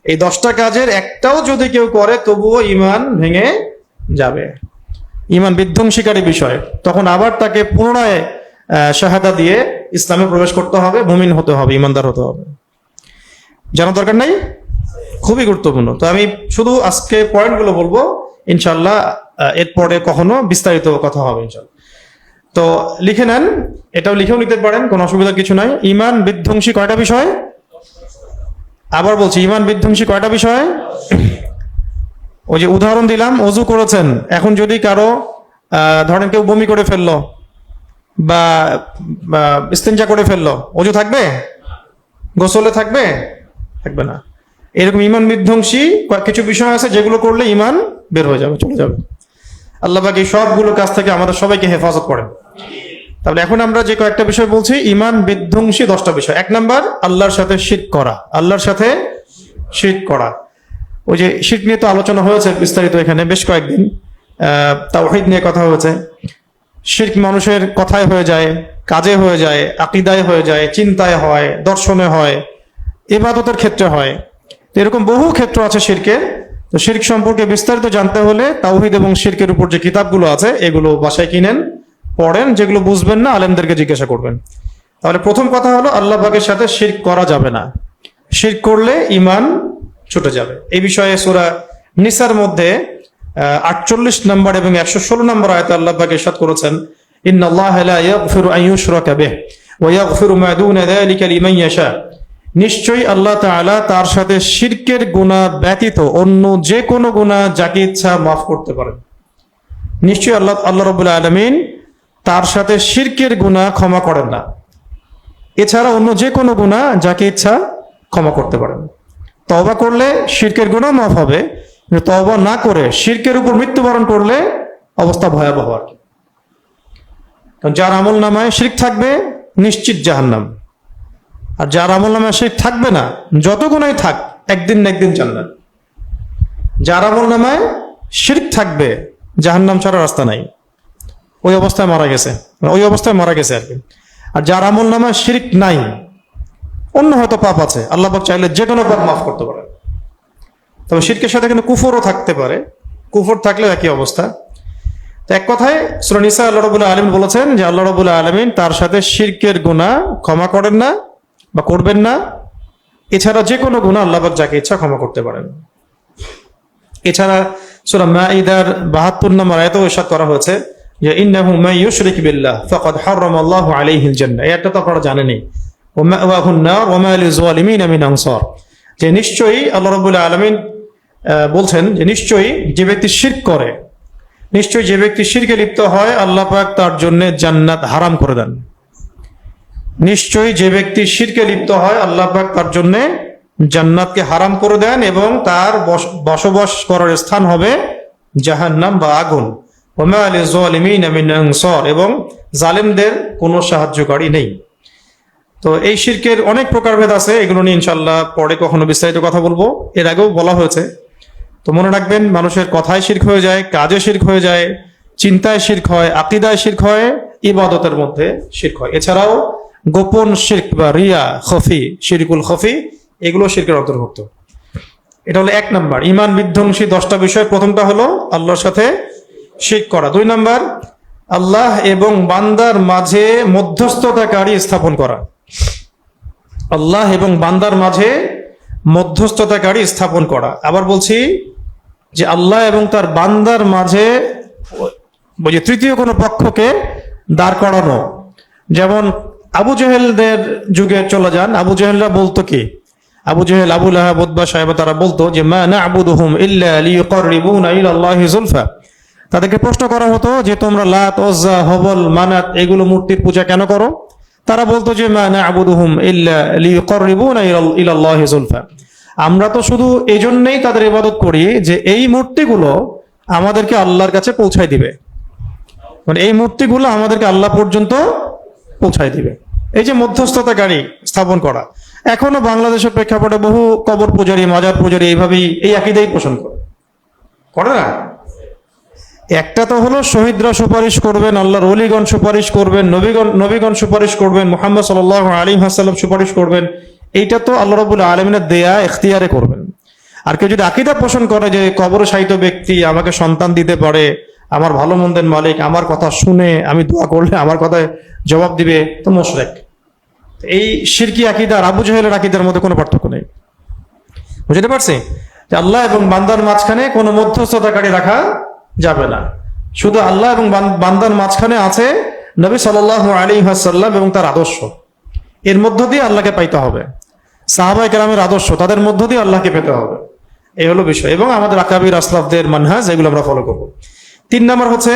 এই 10টা কাজের একটাও যদি কেউ করে তবুও ঈমান ভেঙে যাবে, ঈমান বিধ্বংসীকারী বিষয়। তখন আবার তাকে পুনরায় শাহাদা দিয়ে ইসলামে প্রবেশ করতে হবে, মুমিন হতে হবে, ঈমানদার হতে হবে। জানার দরকার নাই, খুবই গুরুত্বপূর্ণ। তো আমি শুধু আজকে পয়েন্টগুলো বলবো, ইনশাআল্লাহ এরপরে কখনো বিস্তারিত কথা হবে ইনশাআল্লাহ। তো লিখে নেন, এটাও লিখেও নিতে পারেন, কোনো অসুবিধার কিছু নাই। ঈমান বিধ্বংসী কয়টা বিষয়? আবার বলছি, ঈমান বিধ্বংসী কয়টা বিষয়? ওই যে উদাহরণ দিলাম, অজু করেছেন, এখন যদি কারো ধরেন কেউ বমি করে ফেললো বা ইস্তেঞ্জা করে ফেললো, অজু থাকবে? গোসলে থাকবে? থাকবে না। এরকম ঈমান বিধ্বংসী কিছু বিষয় আছে যেগুলো করলে ঈমান বের হয়ে যাবে, চলে যাবে। আল্লাহ পাক এই সবগুলো কাজ থেকে আমাদের সবাইকে হেফাজত করেন। তাহলে এখন আমরা যে কয়েকটা বিষয় বলছি, ঈমান বিধ্বংসী 10টা বিষয়। 1 নাম্বার, আল্লাহর সাথে শিরক করা। আল্লাহর সাথে শিরক করা, ওই যে শিরক নিয়ে তো আলোচনা হয়েছে বিস্তারিত এখানে বেশ কয়েকদিন। তাওহীদ নিয়ে কথা হয়েছে। শিরক মানুষের কথায় হয়ে যায়, কাজে হয়ে যায়, আকীদায় হয়ে যায়, চিন্তায় হয়, দর্শনে হয়, ইবাদতের ক্ষেত্রে হয়। তো এরকম বহু ক্ষেত্র আছে শিরকের। তো শিরক সম্পর্কে বিস্তারিত জানতে হলে তাওহীদ এবং শিরকের উপর যে কিতাবগুলো আছে এগুলো বাসায় কিনেন, পড়েন। যেগুলো বুঝবেন না আলেমদেরকে জিজ্ঞাসা করবেন। তাহলে প্রথম কথা হলো, আল্লাহ পাকের সাথে শিরক করা যাবে না। শিরক করলে ঈমান ছুটে যাবে। এই বিষয়ে সূরা নিসার মধ্যে 48 নম্বর এবং 116 নম্বর আয়াতে আল্লাহ পাক ইরশাদ করেছেন, ইন্নাল্লাহা লা ইয়াগফিরু আন ইউশরাকা বিহি ওয়া ইয়াগফিরু মা দুনা যালিকা লিমান ইয়াশা। নিশ্চয়ই আল্লাহ তাআলা তার সাথে শিরকের গুনাহ ব্যতীত অন্য যে কোনো গুনাহ যাকে ইচ্ছা মাফ করতে পারেন। নিশ্চয়ই আল্লাহ রাব্বুল আলামিন তার সাথে শিরকের গুনাহ ক্ষমা করেন না, এছাড়া অন্য যে কোনো গুনাহ যাকে ইচ্ছা ক্ষমা করতে পারেন। তওবা করলে শিরকের গুনাহ মাফ হবে, কিন্তু তওবা না করে শিরকের উপর মৃত্যুবরণ করলে অবস্থা ভয়াবহ। আর কি, যার আমল নামায় শিরক থাকবে নিশ্চিত জাহান্নাম, আর যার আমল নামায় শিরক থাকবে না, যত গুনাহই থাক, একদিন না একদিন জান্নাত। যার আমল নামায় শিরক থাকবে, জাহান্নাম ছাড়া রাস্তা নাই, ওই অবস্থায় মারা গেছে, আর কি। আর যার আমল নামায় শিরক নাই, অন্য হয়তো পাপ আছে, আল্লাহ পাক চাইলে যে কোনো পাপ মাফ করতে পারে। তবে শিরকের সাথে কিন্তু কুফরও থাকতে পারে, কুফর থাকলেও একই অবস্থা। তো এক কথায় সূরা নিসা আল্লাহ রাব্বুল আলামিন বলেছেন যে আল্লাহ রাব্বুল আলামিন তার সাথে শিরকের গুনাহ ক্ষমা করেন না বা করবেন না, এছাড়া যে কোনো গুনাহ আল্লাহ পাক যাকে ইচ্ছা ক্ষমা করতে পারেন। এছাড়া সূরা মাঈদার 72 নম্বর আয়াতেও ইরশাদ করা হয়েছে যে ইন্নাহু মান ইউশরিক বিল্লাহ ফাকাদ হারামাল্লাহু আলাইহিল জান্নাহ। এটা তো আপনারা জানেনই, ওয়া মাওয়াহুন নার ওয়া মা লিযালিমিনা মিন আনসার। যে নিশ্চয়ই আল্লাহ রাব্বুল আলামিন বলছেন যে নিশ্চয়ই যে ব্যক্তি শিরক করে, নিশ্চয়ই যে ব্যক্তি শিরকে লিপ্ত হয়, আল্লাহ পাক তার জন্য জান্নাত হারাম করে দেন। নিশ্চয়ই যে ব্যক্তি শিরকে লিপ্ত হয়, আল্লাহ পাক তার জন্য জান্নাতকে হারাম করে দেন এবং তার বসবাস করার স্থান হবে জাহান্নাম বা আগুন। ওয়া মা লিযালিমিনা মিন আনসার, এবং জালেমদের কোনো সাহায্যকারী নেই। তো এই শিরকের অনেক প্রকারভেদ আছে, এগুলো নিয়ে ইনশাআল্লাহ পরে কখনো বিস্তারিত কথা বলবো। এর আগেও বলা হয়েছে। তো মনে রাখবেন, মানুষের কথায় শিরক হয়ে যায়, কাজে শিরক হয়ে যায়, চিন্তায় শিরক হয়, আকীদায় শিরক হয়, ইবাদতের মধ্যে শিরক হয়। এছাড়াও গোপন শিরক বা রিয়া, খফি, শিরকুল খফি, এগুলো শিরকের অন্তর্ভুক্ত। এটা হলো 1 নাম্বার, ঈমান বিধ্বংসী 10টা বিষয়। প্রথমটা হলো আল্লাহর সাথে শিরক করা। 2 নাম্বার, আল্লাহ এবং বান্দার মাঝে মধ্যস্থতাকারী স্থাপন করা। আল্লাহ এবং বান্দার মাঝে মধ্যস্থতাকারী স্থাপন করা। আবার বলছি যে আল্লাহ এবং তার বান্দার মাঝে তৃতীয় কোনো পক্ষকে দাঁড় করানো। যেমন আবু জেহেলদের যুগে চলে যান, আবু জেহেলরা বলতো কি, আবু জেহেল, আবু লাহাব, উতবা সাহেব, তারা বলতো যে মা না'বুদুহুম ইল্লা লিয়ুকাররিবুনা ইলাল্লাহি যুলফা। তাদেরকে প্রশ্ন করা হতো যে তোমরা লাত, উজ্জা, হবল, মানাত এগুলো মূর্তির পূজা কেন করো? তারা বলতো যে মা না'বুদুহুম ইল্লা লিয়ুকাররিবুনা ইলাল্লাহি যুলফা। আমরা তো শুধু এই জন্যই তাদের ইবাদত করি যে এই মূর্তিগুলো আমাদেরকে আল্লাহর কাছে পৌঁছায় দিবে, মানে এই মূর্তিগুলো আমাদেরকে আল্লাহ পর্যন্ত পৌঁছায় দিবে। এই যে মধ্যস্থতাকারী স্থাপন করা, এখনো বাংলাদেশের প্রেক্ষাপটে বহু কবর পূজারী, মাজার পূজারী এইভাবেই এই আকীদাই পোষণ করে না। একটা তো হলো শহীদরা সুপারিশ করবেন, আল্লাহর ওলিগণ সুপারিশ করবেন, নবীগণ সুপারিশ করবেন, মুহাম্মদ সাল্লাল্লাহু আলাইহি ওয়াসাল্লাম সুপারিশ করবেন। এইটা তো আল্লাহ রাব্বুল আলামিনের দেয়া, ইখতিয়ারে করবেন। আর কেউ যদি আকীদা পোষণ করে যে কবরে শায়িত ব্যক্তি আমাকে সন্তান দিতে পারে, আমার ভালো মন্দের মালিক, আমার কথা শুনে আমি দোয়া করলে আমার কথায় জবাব দিবে, তো মুশরিক। এই শিরকি আকীদা আর আবু জাহেলের আকীদার মধ্যে কোনো পার্থক্য নেই। বুঝতে পারছি যে আল্লাহ এবং বান্দার মাঝখানে কোনো মধ্যস্থতাকারী রাখা যাবে না। শুধু আল্লাহ এবং বান্দার মাঝখানে আছে নবী সাল্লাল্লাহু আলাইহি ওয়াসাল্লাম এবং তার আদর্শ। এর মধ্য দিয়ে আল্লাহকে পাইতে হবে। সাহাবায়ে কেরামের আদর্শ, তাদের মধ্য দিয়ে আল্লাহকে পেতে হবে, এই হলো বিষয়। এবং আমাদের আকাবির আসলাফদের মানহাজ, এগুলো আমরা ফলো করব। তিন নম্বর হচ্ছে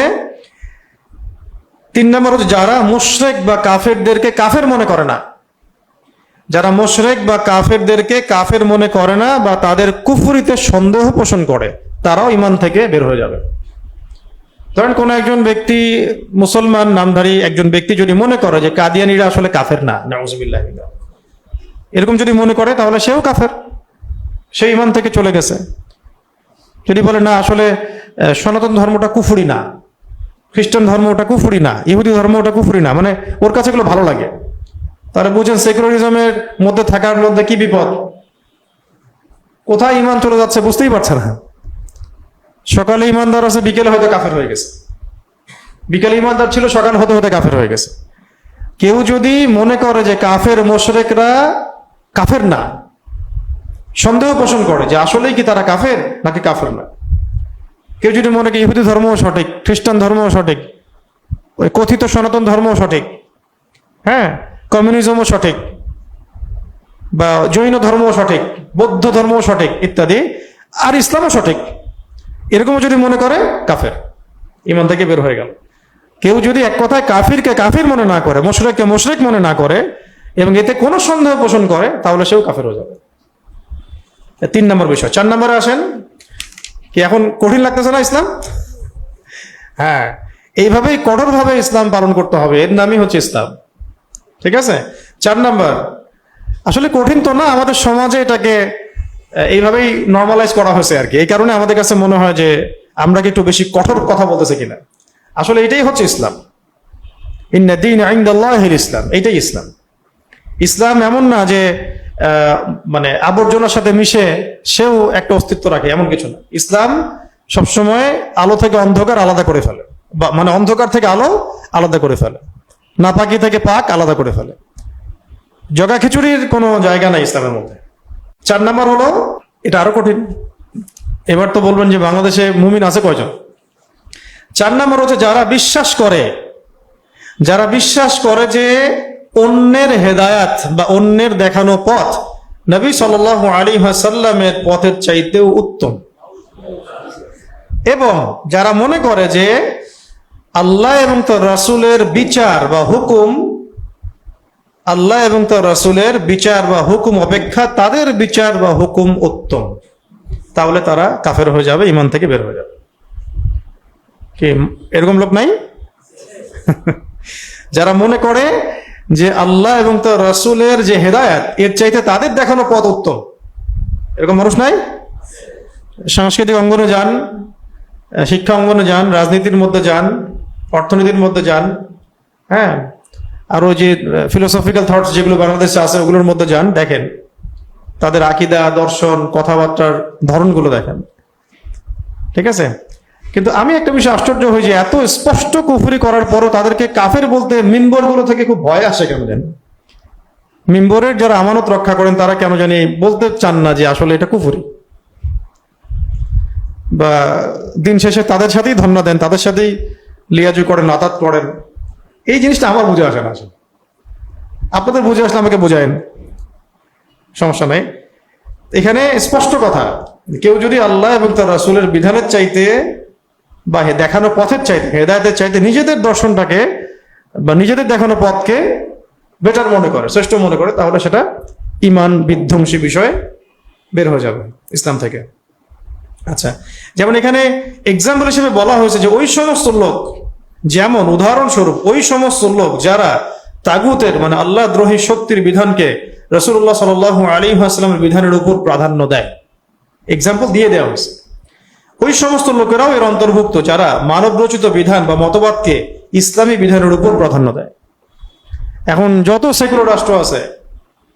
যারা মুশরিক বা কাফেরদেরকে কাফের মনে করে না, যারা মুশরিক বা কাফেরদেরকে কাফের মনে করে না বা তাদের কুফরিতে সন্দেহ পোষণ করে, তারাও ঈমান থেকে বের হয়ে যাবে। ধরেন কোন একজন ব্যক্তি, মুসলমান নামধারী একজন ব্যক্তি যদি মনে করে যে কাদিয়ানীরা আসলে কাফের না, নাউযুবিল্লাহ, এরকম যদি মনে করে তাহলে সেও কাফের, সে ঈমান থেকে চলে গেছে। যদি বলে না আসলে সনাতন ধর্মটা কুফরি না, খ্রিস্টান ধর্ম ওটা কুফরি না, ইহুদি ধর্ম ওটা কুফরি না, মানে ওর কাছে এগুলো ভালো লাগে, তারা বুঝেন সেকুলারিজমের মধ্যে থাকার মধ্যে কি বিপদ, কোথায় ঈমান চলে যাচ্ছে বুঝতেই পারছে না। সকালে ঈমানদার আছে, বিকেলে হয়তো কাফের হয়ে গেছে, বিকেলে ঈমানদার ছিল, সকাল হতে হতে কাফের হয়ে গেছে। কেউ যদি মনে করে যে কাফের মুশরিকরা কাফের না, সন্দেহ পোষণ করে যে আসলেই কি তারা কাফের নাকি কাফের না। কেউ যদি মনে করে ইহুদি ধর্মও সঠিক, খ্রিস্টান ধর্মও সঠিক, ওই কথিত সনাতন ধর্মও সঠিক, হ্যাঁ, কমিউনিজমও সঠিক, বা জৈন ধর্মও সঠিক, বৌদ্ধ ধর্মও সঠিক ইত্যাদি, আর ইসলামও সঠিক, এরকম যদি মনে করে কাফের, ঈমান থেকে বের হয়ে গেল। কেউ যদি এক কথায় কাফিরকে কাফির মনে না করে, মুশরিককে মুশরিক মনে না করে এবং এতে কোনো সন্দেহ পোষণ করে, তাহলে সেও কাফের হয়ে যাবে। 3 নম্বর বিষয়। 4 নম্বরে আসেন। কি এখন কঠিন লাগতেছে না ইসলাম? হ্যাঁ, এইভাবেই কঠোরভাবে ইসলাম পালন করতে হবে, এর নামই হচ্ছে ইসলাম। ঠিক আছে? 4 নম্বর, আসলে কঠিন তো না, আমাদের সমাজে এটাকে এইভাবেই নর্মালাইজ করা হয়েছে আর কি। এই কারণে আমাদের কাছে মনে হয় যে আমরা কি একটু বেশি কঠোর কথা বলতেছি কিনা। আসলে এটাই হচ্ছে ইসলাম। ইন্না দীন ইনদাল্লাহিল ইসলাম, এইটাই ইসলাম। ইসলাম এমন না যে মানে আবর্জনার সাথে মিশে সেও একটা অস্তিত্ব রাখে, এমন কিছু না। ইসলাম সবসময় আলো থেকে অন্ধকার আলাদা করে ফেলে, বা মানে অন্ধকার থেকে আলো আলাদা করে ফেলে, নাপাকি থেকে পাক আলাদা করে ফেলে। জগা খিচুড়ির কোনো জায়গা নাই ইসলামের মধ্যে। 4 নম্বর হলো, এটা আরো কঠিন। এবার তো বলবেন যে বাংলাদেশে মুমিন আছে কয়জন? 4 নম্বর হচ্ছে যারা বিশ্বাস করে যে অন্যের হেদায়াত বা অন্যের দেখানো পথ নবী সাল্লাল্লাহু আলাইহি ওয়াসাল্লামের পথের চাইতেও উত্তম, এবং যারা মনে করে যে আল্লাহ এবং তার রাসূলের বিচার বা হুকুম, আল্লাহ এবং তার রাসূলের বিচার বা হুকুম অপেক্ষা তাদের বিচার বা হুকুম উত্তম, তাহলে তারা কাফের হয়ে যাবে, ঈমান থেকে বের হয়ে যাবে। কি এরকম লোক নাই? যারা মনে করে যে আল্লাহ এবং তার রাসূলের যে হেদায়েত, এর চাইতে তাদের দেখানো পথ উত্তম, এরকম মানুষ নাই? সাংস্কৃতিক অঙ্গনে যান, শিক্ষা অঙ্গনে যান, রাজনীতির মধ্যে যান, অর্থনীতির মধ্যে যান, হ্যাঁ, আরো যে ফিলোসফিক্যাল থটস যেগুলো বাংলাদেশে আছে ওগুলোর মধ্যে যান, দেখেন তাদের আকীদা, দর্শন, কথাবার্তার ধরনগুলো দেখেন। ঠিক আছে? কিন্তু আমি একটা বিষয় আশ্চর্য হই যে এত স্পষ্ট কুফরি করার পরও তাদেরকে কাফের বলতে মিম্বরগুলো থেকে খুব ভয় আসে কেন জানি। মিম্বরের যারা আমানত রক্ষা করেন তারা কেন জানি বলতে চান না যে আসলে এটা কুফরি, বা দিন শেষে তাদের সাথেই ধন্যবাদ দেন, তাদের সাথেই লিয়াজু করেন, আতাত করেন। এই জিনিসটা আমার বুঝে আসে না। আসলে আপনাদের বুঝে আসলে আমাকে বোঝায়েন, সমস্যা নাই। এখানে স্পষ্ট কথা, কেউ যদি আল্লাহ এবং তার রাসূলের বিধানের চাইতে বা দেখানো পথের চাইতে, হেদায়েতের চাইতে নিজেদের দর্শনটাকে বা নিজেদের দেখানো পথকে বেটার মনে করে, শ্রেষ্ঠ মনে করে, তাহলে সেটা ঈমান বিধ্বংসী বিষয়, বের হয়ে যাবে ইসলাম থেকে। আচ্ছা, যেমন এখানে এক্সাম্পল হিসেবে বলা হয়েছে যে ওই সমস্ত লোক, যেমন উদাহরণস্বরূপ ওই সমস্ত লোক যারা তাগুতের মানে আল্লাহ দ্রোহী শক্তির বিধানকে রাসূলুল্লাহ সাল্লাল্লাহু আলাইহি ওয়াসাল্লামের বিধানের উপর প্রাধান্য দেয়, এক্সাম্পল দিয়ে দেওয়া হয়েছে। ওই সমস্ত লোকেরাও এর অন্তর্ভুক্ত যারা মানব রচিত বিধান বা মতবাদকে ইসলামী বিধানের উপর প্রাধান্য দেয়। এখন যত সেকুলার রাষ্ট্র আছে,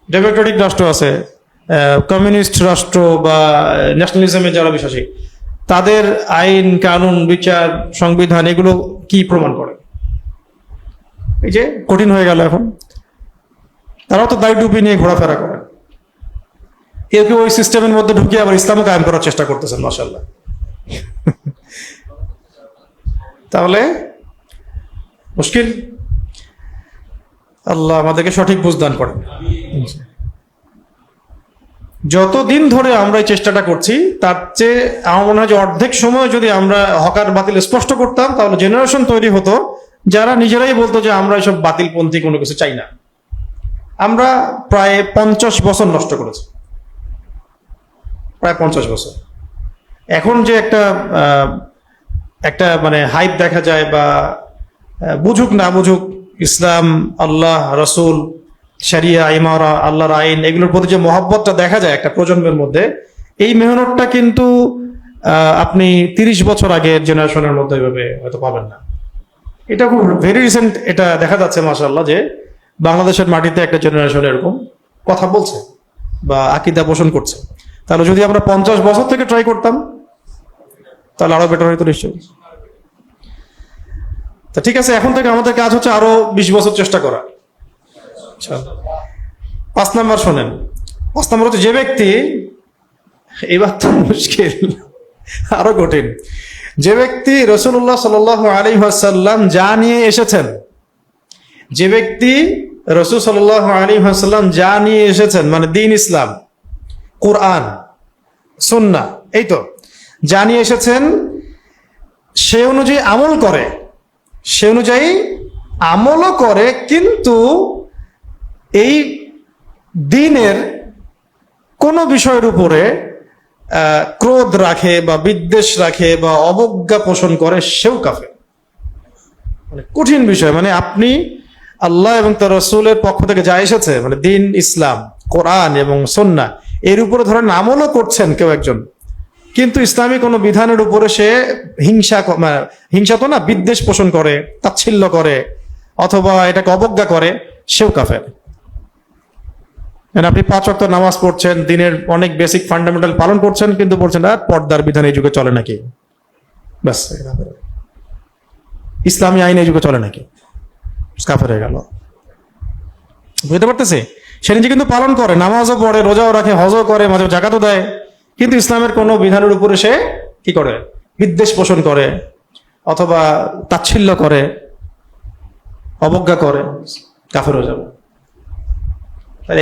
ডেমোক্রেটিক রাষ্ট্র আছে, কমিউনিস্ট রাষ্ট্র বা ন্যাশনালিজমে যারা বিশ্বাসী, তাদের আইন কানুন বিচার সংবিধান এগুলো কি প্রমাণ করে? এই যে কঠিন হয়ে গেল এখন। তারাও তো দাড়ি টুপি নিয়ে ঘোরাফেরা করে, কেউ কেউ ওই সিস্টেমের মধ্যে ঢুকিয়ে আবার ইসলামও কায়েম করার চেষ্টা করতেছেন, মাশাআল্লাহ। তাহলে মুশকিল। আল্লাহ আমাদেরকে সঠিক বুঝ দান করেন। যতদিন ধরে আমরা এই চেষ্টাটা করছি তার চেয়ে আমার মনে হয় যে অর্ধেক সময় যদি আমরা হকার বাতিল স্পষ্ট করতাম, তাহলে জেনারেশন তৈরি হতো যারা নিজেরাই বলতো যে আমরা এসব বাতিলপন্থী কোনো কিছু চাই না। আমরা প্রায় 50 বছর নষ্ট করেছি, প্রায় 50 বছর। এখন যে একটা মানে হাইপ দেখা যায়, বা বুঝুক না বুঝুক, ইসলাম, আল্লাহ, রসুল, শরিয়া, ইমারা, আল্লাহর আইন, এগুলোর প্রতি যে মহব্বতটা দেখা যায় একটা প্রজন্মের মধ্যে, এই মেহনতটা কিন্তু আপনি 30 বছর আগের জেনারেশনের মধ্যে এভাবে হয়তো পাবেন না। এটা খুব ভেরি রিসেন্ট এটা দেখা যাচ্ছে মাশাআল্লাহ, যে বাংলাদেশের মাটিতে একটা জেনারেশন এরকম কথা বলছে বা আকীদা পোষণ করছে। তাহলে যদি আমরা 50 বছর থেকে ট্রাই করতাম তাহলে আরো বেটার হইতো নিশ্চয়ই। তা ঠিক আছে, এখন থেকে আমাদের কাজ হচ্ছে আরো 20 বছর চেষ্টা করা। আচ্ছা, 5 নাম্বার শোনেন। 5 নাম্বার হচ্ছে, যে ব্যক্তি, এবার তো মুশকিল, আরো কঠিন, যে ব্যক্তি রাসূলুল্লাহ সাল্লাল্লাহু আলাইহি ওয়াসাল্লাম যা নিয়ে এসেছেন, যে ব্যক্তি রাসূল সাল্লাল্লাহু আলাইহি ওয়াসাল্লাম যা নিয়ে এসেছেন, মানে দ্বীন ইসলাম, কোরআন, সুন্নাহ, এই তো যা নিয়ে এসেছেন, সে অনুযায়ী আমল করে, সে অনুযায়ী আমলও করে, কিন্তু এই দ্বীনের কোন বিষয়ের উপরে ক্রোধ রাখে বা বিদ্বেষ রাখে বা অবজ্ঞা পোষণ করে, সেও কাফের। মানে কঠিন বিষয়। মানে আপনি আল্লাহ এবং তার রাসূলের পক্ষ থেকে যা এসেছে, মানে দ্বীন ইসলাম, কোরআন এবং সুন্নাহ, এর উপরে ধরেন আমলও করছেন কেউ একজন, কিন্তু ইসলামী কোনো বিধানের উপরে সে হিংসা তো না, বিদ্বেষ পোষণ করে, তাচ্ছিল্য করে, অথবা এটাকে অবজ্ঞা করে, সেও কাফের। আপনি 5 ওয়াক্ত নামাজ পড়ছেন, দিনের অনেক বেসিক ফান্ডামেন্টাল পালন করছেন, কিন্তু বলছেন আর পর্দার বিধান এই যুগে চলে নাকি, ব্যাস, ইসলামী আইন এই যুগে চলে নাকি, কাফের হয়ে গেল। বুঝতে পারতেছি? সে নিজে কিন্তু পালন করে, নামাজও পড়ে, রোজাও রাখে, হজও করে, মাঝে জাকাতও দেয়, কিন্তু ইসলামের কোনো বিধানের উপরে সে কি করে, বিদ্বেষ পোষণ করে, অথবা তাচ্ছিল্য করে, অবজ্ঞা করে, কাফের হয়ে যাবে।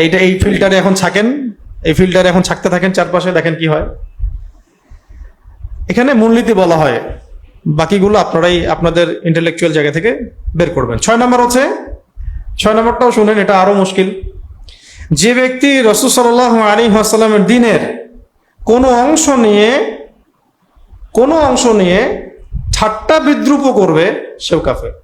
এইটা, এই ফিল্টারে এখন থাকেন, এই ফিল্টারে এখন থাকতে থাকেন চারপাশে, দেখেন কি হয়। এখানে মূলনীতি বলা হয়, বাকিগুলো আপনারাই আপনাদের ইন্টেলেকচুয়াল জায়গা থেকে বের করবেন। 6 নম্বর হচ্ছে, 6 নম্বরটাও শুনেন, এটা আরো মুশকিল। যে ব্যক্তি রাসূল সাল্লাল্লাহু আলাইহি ওয়াসাল্লামের দ্বীনের কোনো অংশ নিয়ে ঠাট্টা বিদ্রুপ করবে, সেও কাফের।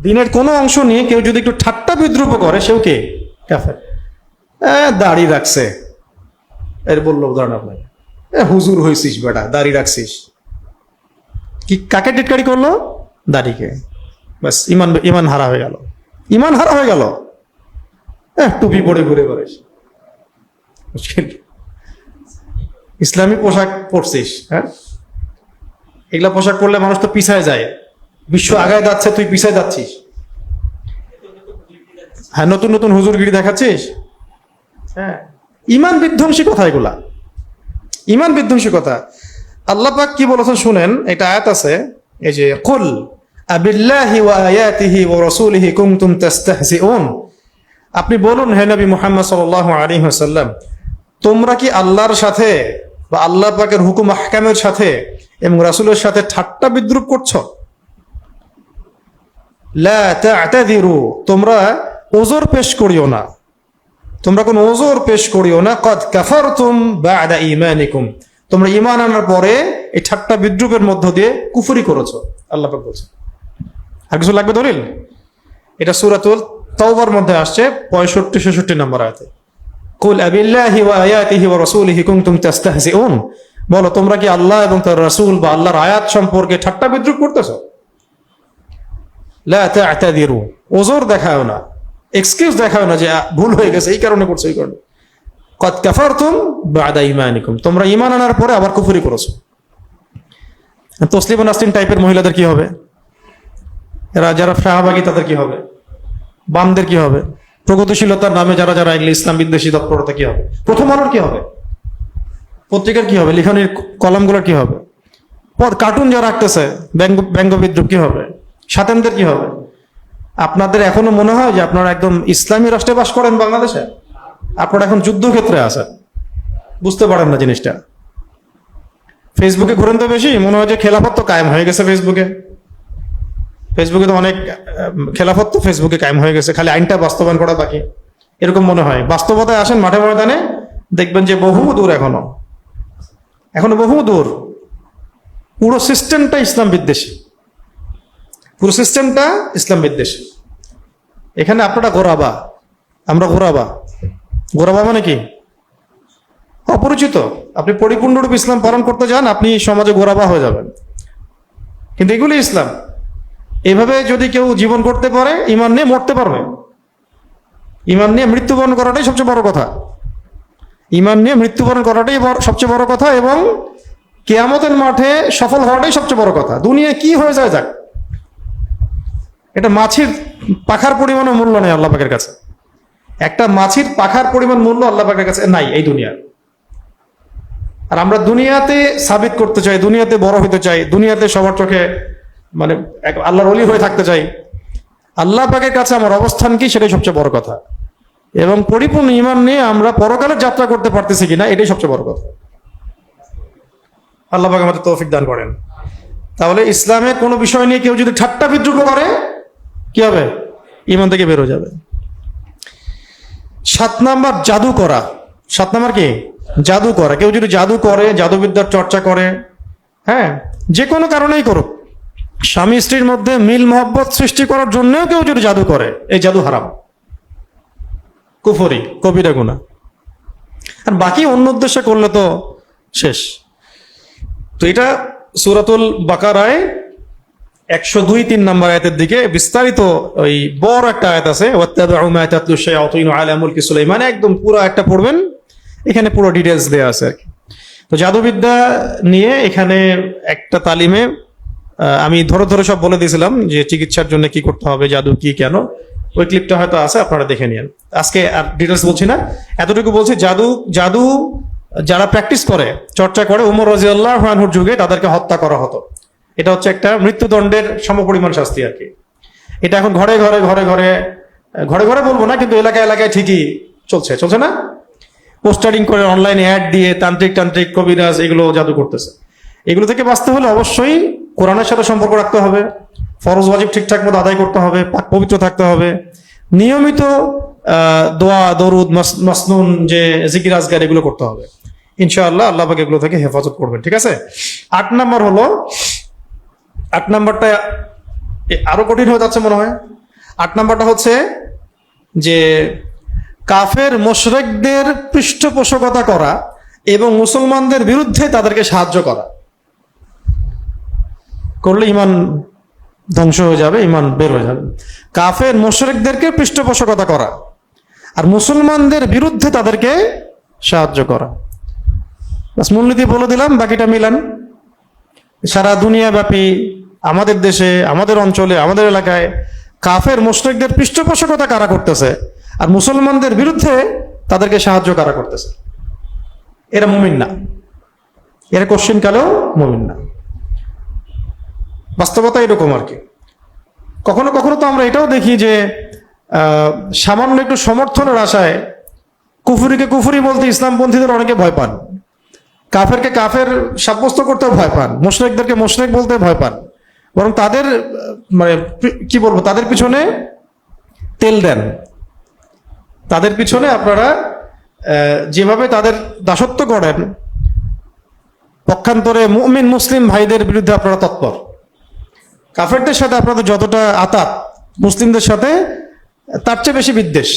দ্বীনের কোনো অংশ নিয়ে কেউ যদি একটু ঠাট্টা বিদ্রুপ করে, সেও কে, কাফের। দাড়ি রাখছে, এর বললো উদাহরণ আপনাকে, হুজুর হয়েছিস বেটা, দাড়ি রাখছিস, কি কাকে টিটকারি করলো? দাড়িকে। ব্যাস, ইমান হারা হয়ে গেল, ইমান হারা হয়ে গেল। টুপি পরে ঘুরে বেড়াইস, মুশকিল। ইসলামী পোশাক পরছিস, হ্যাঁ, এগুলা পোশাক পরলে মানুষ তো পিছায় যায়, বিশ্ব আগায় যাচ্ছে, তুই পিছায় যাচ্ছিস। হ্যাঁ, নতুন নতুন হুজুরগিরি দেখাচ্ছিস। হ্যাঁ, ইমান বিধ্বংসী কথা এগুলা, ইমান বিধ্বংসী কথা। আল্লাহ পাক কি বলেছেন শুনেন, এটা আয়াত আছে, এই যে কুল আবিল্লাহি ওয়া আয়াতিহি ওয়া রাসূলিহি কুনতুম তাস্তাহজিউন, আপনি বলুন হে নবী মুহাম্মদ সাল্লাল্লাহু আলাইহি ওয়াসাল্লাম, তোমরা কি আল্লাহর সাথে বা আল্লাহ পাকের হুকুম আহকামের সাথে এবং রাসূলের সাথে ঠাট্টা বিদ্রুপ করছো? লা তা'তাযিরু, তোমরা ওযর পেশ করিও না, তোমরা কোন ওযর পেশ করিও না। কদ কাফারতুম বা'দা ঈমানিকুম, তোমরা ঈমান আনার পরে এই ঠাট্টা বিদ্রুপের মধ্য দিয়ে কুফরি করেছো, আল্লাহ পাক বলছেন। আর কিছু লাগবে দলিল? এটা সূরাতুল তাওবার মধ্যে আসছে 65-66 নম্বর আয়াতে। কুল আবিল্লাহি ওয়া আয়াতিহি ওয়া রাসূলিহি কুনতুম তাস্তাহজিউন, বলো তোমরা কি আল্লাহ এবং তার রাসূল বা আল্লাহর আয়াত সম্পর্কে ঠাট্টা বিদ্রুপ করতেছো? লা তা'তাযিরু, ওযর দেখাও না, এক্সকিউজ দেখাও না যে ভুল হয়ে গেছে এই কারণে করছো এই কারণে। কদ কাফারতুম বাদা ঈমানিকুম, তোমরা ঈমান আনার পরে আবার কুফরি করেছো। তসলিমা নাসরিন টাইপের মহিলাদের কি হবে? এরা যারা শাহবাগী তাদের কি হবে? বামদের কি হবে? প্রগতিশীলতার নামে যারা যারা এগুলো ইসলাম বিদ্বেষী তৎপরতা কি হবে? প্রথম আলোর কি হবে? পত্রিকার কি হবে? লিখনের কলামগুলোর কি হবে? কার্টুন যারা আঁকতেছে ব্যঙ্গ বিদ্রুপ কি হবে? সাতেমদের কি হবে? আপনাদের এখনো মনে হয় যে আপনারা একদম ইসলামী রাষ্ট্রে বাস করেন বাংলাদেশে? আপনারা এখন যুদ্ধক্ষেত্রে আছেন, বুঝতে পারেন না জিনিসটা। ফেসবুকে ঘুরেন তো বেশি, মনে হয় যে খেলাফত তো কায়েম হয়ে গেছে ফেসবুকে। ফেসবুকে তো অনেক খেলাফত তো ফেসবুকে কায়েম হয়ে গেছে, খালি আইনটা বাস্তবায়ন করা বাকি, এরকম মনে হয়। বাস্তবতায় আসেন মাঠে ময়দানে, দেখবেন যে বহু দূর, এখনো বহু দূর। পুরো সিস্টেমটা ইসলাম বিদ্বেষী, পুরো সিস্টেমটা ইসলাম বিদ্বেষী। এখানে আপনারা গোরাবা, আমরা গোরাবা। গোরাবা মানে কি? অপরিচিত। আপনি পরিপূর্ণরূপে ইসলাম পালন করতে যান, আপনি সমাজে গোরাবা হয়ে যাবেন। কিন্তু এগুলি ইসলাম। এভাবে যদি কেউ জীবন করতে পারে, ঈমান নিয়ে মরতে পারবে। ঈমান নিয়ে মৃত্যুবরণ করাটাই সবচেয়ে বড় কথা। ঈমান নিয়ে মৃত্যুবরণ করাটাই সবচেয়ে বড় কথা, এবং কিয়ামতের মাঠে সফল হওয়াটাই সবচেয়ে বড় কথা। দুনিয়ায় কি হয়ে যায় যাক, এটা মাছির পাখার পরিমাণও মূল্য নেই আল্লাহ পাকের কাছে। একটা মাছির পাখার পরিমাণ মূল্য আল্লাহ পাকের কাছে নাই এই দুনিয়ার। আর আমরা দুনিয়াতে সাবিত করতে চাই, দুনিয়াতে বড় হতে চাই, দুনিয়াতে সবার চোখে মানে আল্লাহর ওলি হয়ে থাকতে চাই। আল্লাহ পাকের কাছে আমার অবস্থান কি, সেটাই সবচেয়ে বড় কথা। এবং পরিপূর্ণ ঈমান নিয়ে আমরা পরকালের যাত্রা করতে পারতেছি কিনা, এটাই সবচেয়ে বড় কথা। আল্লাহ পাক আমাদের তৌফিক দান করেন। তাহলে ইসলামের কোনো বিষয় নিয়ে কেউ যদি ঠাট্টা বিদ্রুপ করে, কি হবে? ঈমান থেকে বের হয়ে যাবে। 7 নাম্বার জাদু করা। 7 নাম্বার কি? জাদু করা। কেউ যদি জাদু করে, জাদুবিদ্যার চর্চা করে, হ্যাঁ, যে কোনো কারণেই করুক, স্বামী স্ত্রীর মধ্যে মিল মহব্বত সৃষ্টি করার জন্যও কেউ যদি জাদু করে, এই জাদু হারাম, কুফরি, কবিরা গুনাহ। আর বাকি অন্য উদ্দেশ্যে করলে তো শেষ। তো এটা সূরাতুল বাকারায় 102-3 নম্বর আয়াতের দিকে বিস্তারিত ওই বড় একটা আয়াত আছে, ওয়াত্তাবিউ মা তাতলু শায়াতিনু আলা মুলকি সুলাইমান, একদম পুরো একটা পড়বেন, এখানে পুরো ডিটেইলস দেয়া আছে আর কি। তো জাদুবিদ্যা নিয়ে এখানে একটা তালিমে আমি ধরে ধরে সব বলে দিয়েছিলাম যে চিকিৎসার জন্য কি করতে হবে, জাদু কি, কেন। ওই ক্লিপটা হয়তো আছে, আপনারা দেখে নিন। আজকে আর ডিটেইলস বলছি না, এতটুকু বলছি, জাদু যারা প্র্যাকটিস করে, চর্চা করে, ওমর রাদিয়াল্লাহু আনহুর যুগে তাদেরকে হত্যা করা হতো। এটা হচ্ছে একটা মৃত্যুদণ্ডের সমপরিমাণ শাস্তি আর কি। এটা এখন ঘরে ঘরে ঘরে ঘরে ঘরে ঘরে বলবো না, কিন্তু এলাকায় এলাকায় ঠিকই চলছে না? পোস্টারিং করে, অনলাইনে অ্যাড দিয়ে তান্ত্রিক কবিরাজ এগুলো জাদু করতেছে। এগুলো থেকে বাঁচতে হলে অবশ্যই কোরআনের সাথে সম্পর্ক রাখতে হবে, ফরজ ওয়াজিব ঠিকঠাক মতো আদায় করতে হবে, পাক পবিত্র থাকতে হবে, নিয়মিত দোয়া দরুদ মাসনুন যে জিকির আজকার এগুলো করতে হবে। ইনশাআল্লাহ আল্লাহ পাক এগুলো থেকে হেফাজত করবেন। ঠিক আছে। 8 নাম্বার হলো, 8 নাম্বারটা আরো কঠিন হয়ে যাচ্ছে মনে হয়। 8 নাম্বারটা হচ্ছে যে কাফের মুশরিকদের পৃষ্ঠপোষকতা করা এবং মুসলমানদের বিরুদ্ধে তাদেরকে সাহায্য করা। করলে ঈমান ধ্বংস হয়ে যাবে, ঈমান বের হয়ে যাবে। কাফের মুশরিকদেরকে পৃষ্ঠপোষকতা করা আর মুসলমানদের বিরুদ্ধে তাদেরকে সাহায্য করা। বাস মূলনীতি বলে দিলাম, বাকিটা মিলান। সারা দুনিয়া ব্যাপী, আমাদের দেশে, আমাদের অঞ্চলে, আমাদের এলাকায় কাফের মুশরিকদের পৃষ্ঠপোষকতা কারা করতেছে আর মুসলমানদের বিরুদ্ধে তাদেরকে সাহায্য কারা করতেছে? এরা মুমিন না, এরা কোশ্চিন কালেও মুমিন না। বাস্তবতা এরকম আর কি। কখনো কখনো তো আমরা এটাও দেখি যে সামান্য একটু সমর্থনের আশায় কুফরিকে কুফরি বলতে ইসলামপন্থীদের অনেকে ভয় পান, কাফেরকে কাফের সাব্যস্ত করতেও ভয় পান, মুশরিকদেরকে মুশরিক বলতে ভয় পান, বরং তাদের মানে কি বলবো, তাদের পিছনে তেল দেন। তাদের পিছনে আপনারা যেভাবে তাদের দাসত্ব করেন, পক্ষান্তরে মুমিন মুসলিম ভাইদের বিরুদ্ধে আপনারা তৎপর। কাফেরদের সাথে আপনাদের যতটা আতাত, মুসলিমদের সাথে তার চেয়ে বেশি বিদ্বেষ।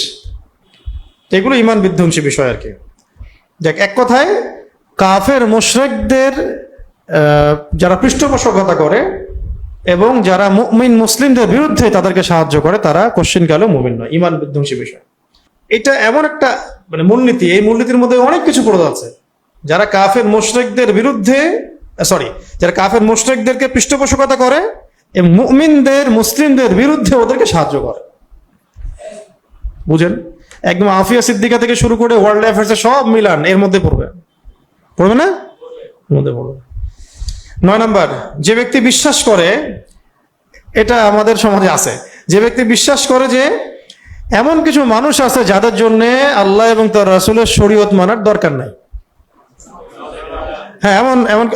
এগুলো ঈমান বিধ্বংসী বিষয় আর কি। দেখ, এক কথায় কাফের মুশরিকদের যারা পৃষ্ঠপোষকতা করে এবং যারা মুমিন মুসলিমদের বিরুদ্ধে তাদেরকে সাহায্য করে তারা কোশ্চিনকালেও মুমিন নয়, ঈমান বিধ্বংসী বিষয়। এটা এমন একটা মানে মূলনীতি, এই মূলনীতির মধ্যে অনেক কিছু পড়ে যাচ্ছে। যারা কাফের মুশরিকদের বিরুদ্ধে যারা কাফের মুশরিকদেরকে পৃষ্ঠপোষকতা করে এবং মুমিনদের মুসলিমদের বিরুদ্ধে ওদেরকে সাহায্য করে, বুঝেন? একদম আফিয়া সিদ্দিকা থেকে শুরু করে ওয়ার্ল্ড অ্যাফেয়ার্স সব মিলান এর মধ্যে পড়বে না? এর মধ্যে পড়বে। 9 নাম্বার, যে ব্যক্তি বিশ্বাস করে, এটা আমাদের সমাজে আছে, যে ব্যক্তি বিশ্বাস করে যে এমন কিছু মানুষ আছে যাদের জন্য আল্লাহ এবং তার রাসূলের শরীয়ত মানার দরকার নাই। হ্যাঁ, এমন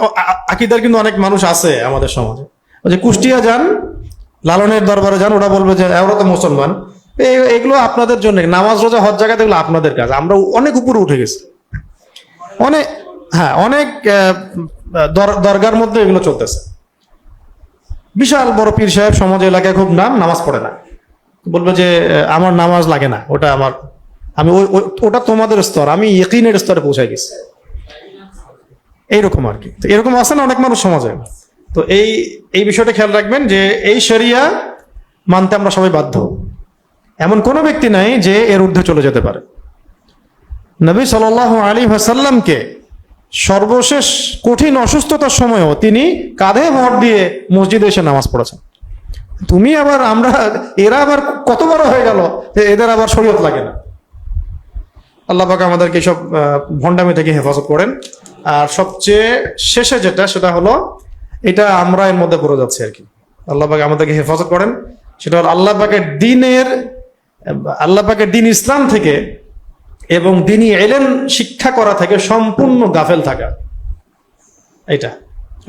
আকীদার কিন্তু অনেক মানুষ আছে আমাদের সমাজে। ওই যে কুষ্টিয়া যান, লালনের দরবারে যান, ওরা বলবে যে ওরা তো মুসলমান, এগুলো আপনাদের জন্য, নামাজ রোজা হজ জাকাত এগুলো আপনাদের কাজ, আমরা অনেক উপরে উঠে গেছি। অনেক দরগার মধ্যে এগুলো চলতেছে। বিশাল বড় পীর সাহেব, সমাজ এলাকায় খুব নাম, নামাজ পড়ে না, বলবে যে আমার নামাজ লাগে না, ওটা তোমাদের স্তর, আমি ইয়াকিনের স্তরে পৌঁছাই গেছি, এইরকম আর কি। তো এরকম আছে না অনেক মানুষ সমাজে। তো এই বিষয়টা খেয়াল রাখবেন যে এই শরিয়া মানতে আমরা সবাই বাধ্য। এমন কোনো ব্যক্তি নাই যে এর ঊর্ধ্বে চলে যেতে পারে। নবী সাল্লাল্লাহু আলাইহি ওয়াসাল্লামকে সর্বশেষ কঠিন অসুস্থতার সময়ও তিনি কাঁধে ভর দিয়ে মসজিদে এসে নামাজ পড়েছেন। এরা আবার কত বড় হয়ে গেল যে এদের আবার শরীয়ত লাগে না। আল্লাহ পাক আমাদেরকে সব ভণ্ডামি থেকে হেফাজত করেন। আর সবচেয়ে শেষে সেটা হলো, এটা আমরা এর মধ্যে পড়ে যাচ্ছি আর কি। আল্লাহ পাক আমাদেরকে হেফাজত করেন। সেটা হলো আল্লাহ পাকের দিন ইসলাম থেকে এবং দিনী ইলম শিক্ষা করা থেকে সম্পূর্ণ গাফেল থাকা।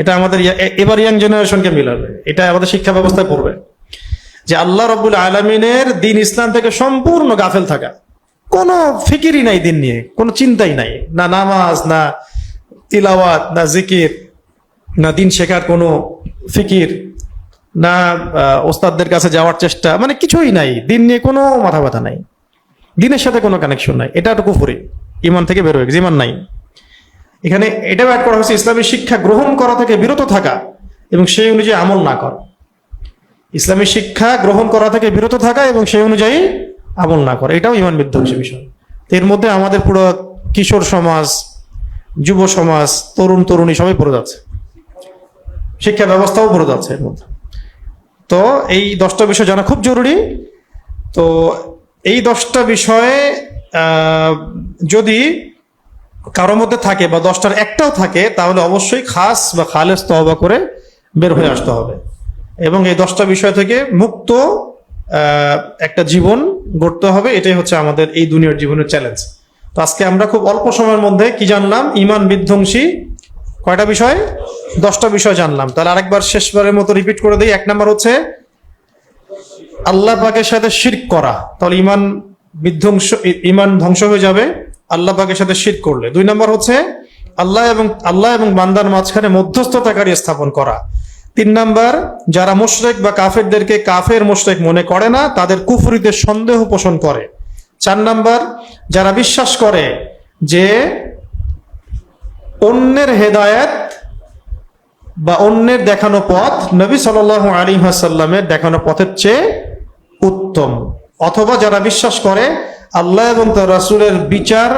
এটা আমাদের এবার ইয়াং জেনারেশনকে মিলাবে, এটা আমাদের শিক্ষা ব্যবস্থায় পড়বে যে আল্লাহ রাব্বুল আলামিনের দিন ইসলাম থেকে সম্পূর্ণ গাফেল থাকা। কোনো ফিকিরই নাই দিন নিয়ে, কোনো চিন্তাই নাই, না নামাজ, না তিলাওয়াত, না জিকির, না দিন শেখার কোনো ফিকির, না ওস্তাদদের কাছে যাওয়ার চেষ্টা, মানে কিছুই নাই, দিন নিয়ে কোনো মাথা ব্যথা নাই, দিনের সাথে কোনো কানেকশন নাই। এটা তো কুফরি, ঈমান থেকে বের হয়ে গেছে, ঈমান নাই। এখানে এটাও অ্যাড করা হয়েছে ইসলামী শিক্ষা গ্রহণ করা থেকে বিরত থাকা এবং সেই অনুযায়ী আমল না করা। ইসলামী শিক্ষা গ্রহণ করা থেকে বিরত থাকা এবং সেই অনুযায়ী আমল না করা, এটাও ঈমান বিধ্বংসী বিষয়। এর মধ্যে আমাদের পুরো কিশোর সমাজ, যুব সমাজ, তরুণ তরুণী সবাই পড়ে যাচ্ছে, শিক্ষা ব্যবস্থাও পড়ে যাচ্ছে এর মধ্যে। তো এই 10টা বিষয় জানা খুব জরুরি। তো এই 10টা বিষয়ে যদি কারোর মধ্যে থাকে বা 10টার একটাও থাকে, তাহলে অবশ্যই খাস বা খালেস তওবা করে বের হয়ে আসতে হবে এবং এই 10টা বিষয় থেকে মুক্ত একটা জীবন গড়তে হবে। এটাই হচ্ছে আমাদের এই দুনিয়ার জীবনের চ্যালেঞ্জ। তো আজকে আমরা খুব অল্প সময়ের মধ্যে কি জানলাম? ঈমান বিধ্বংসী কয়টা বিষয়? 10টা বিষয় জানলাম। তাহলে আরেকবার শেষবারের মতো রিপিট করে দিই। 1 নাম্বার হচ্ছে আল্লাহ পাকের সাথে শিরক করা, তাহলে ঈমান ধ্বংস হয়ে যাবে আল্লাহ পাকের সাথে শিরক করলে। 2 নাম্বার হচ্ছে আল্লাহ এবং বান্দার মাঝখানে মধ্যস্থতাকারী স্থাপন করা। 3 নাম্বার, যারা মুশরিক বা কাফেরদেরকে কাফের মুশরিক মনে করে না, তাদের কুফরিতে সন্দেহ পোষণ করে। 4 নাম্বার, যারা বিশ্বাস করে যে অন্যের হেদায়েত বা অন্যের দেখানো পথ নবী সাল্লাল্লাহু আলাইহি ওয়াসাল্লামের দেখানো পথের চেয়ে উত্তম, অথবা যারা বিশ্বাস করে আল্লাহ এবং তার রাসূলের বিচার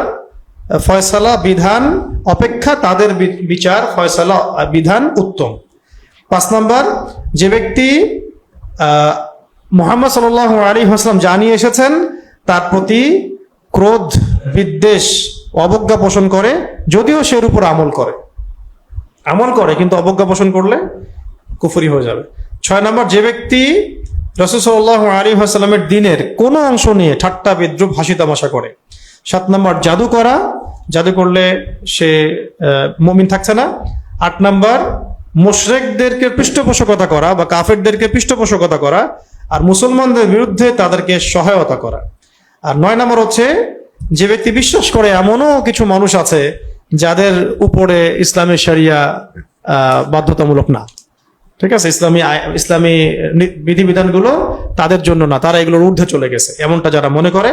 ফয়সালা বিধান অপেক্ষা তাদের বিচার ফয়সালা বিধান উত্তম। 5 নাম্বার, যে ব্যক্তি মুহাম্মদ সাল্লাল্লাহু আলাইহি ওয়াসাল্লাম জানিয়ে এসেছেন তার প্রতি ক্রোধ, বিদ্বেষ, অবজ্ঞা পোষণ করে, যদিও সে এর উপর আমল করে কিন্তু অবজ্ঞা পোষণ করলে কুফরি হয়ে যাবে। 6 নাম্বার, যে ব্যক্তি রাসূল সাল্লাল্লাহু আলাইহি ওয়াসাল্লামের দ্বীনের কোনো অংশ নিয়ে ঠাট্টা বিদ্রূপ হাসি তামাশা করে। 7 নাম্বার, জাদু করলে সে মুমিন থাকছে না। 8 নাম্বার, মুশরিকদেরকে পৃষ্ঠপোষকতা করা বা কাফেরদেরকে পৃষ্ঠপোষকতা করা আর মুসলমানদের বিরুদ্ধে তাদেরকে সহায়তা করা। আর 9 নাম্বার হচ্ছে যে ব্যক্তি বিশ্বাস করে এমনও কিছু মানুষ আছে যাদের উপরে ইসলামের শরিয়া বাধ্যতামূলক না, ঠিক আছে, ইসলামী বিধিবিধানগুলো তাদের জন্য না, তারা এগুলোর ঊর্ধ্বে চলে গেছে, এমনটা যারা মনে করে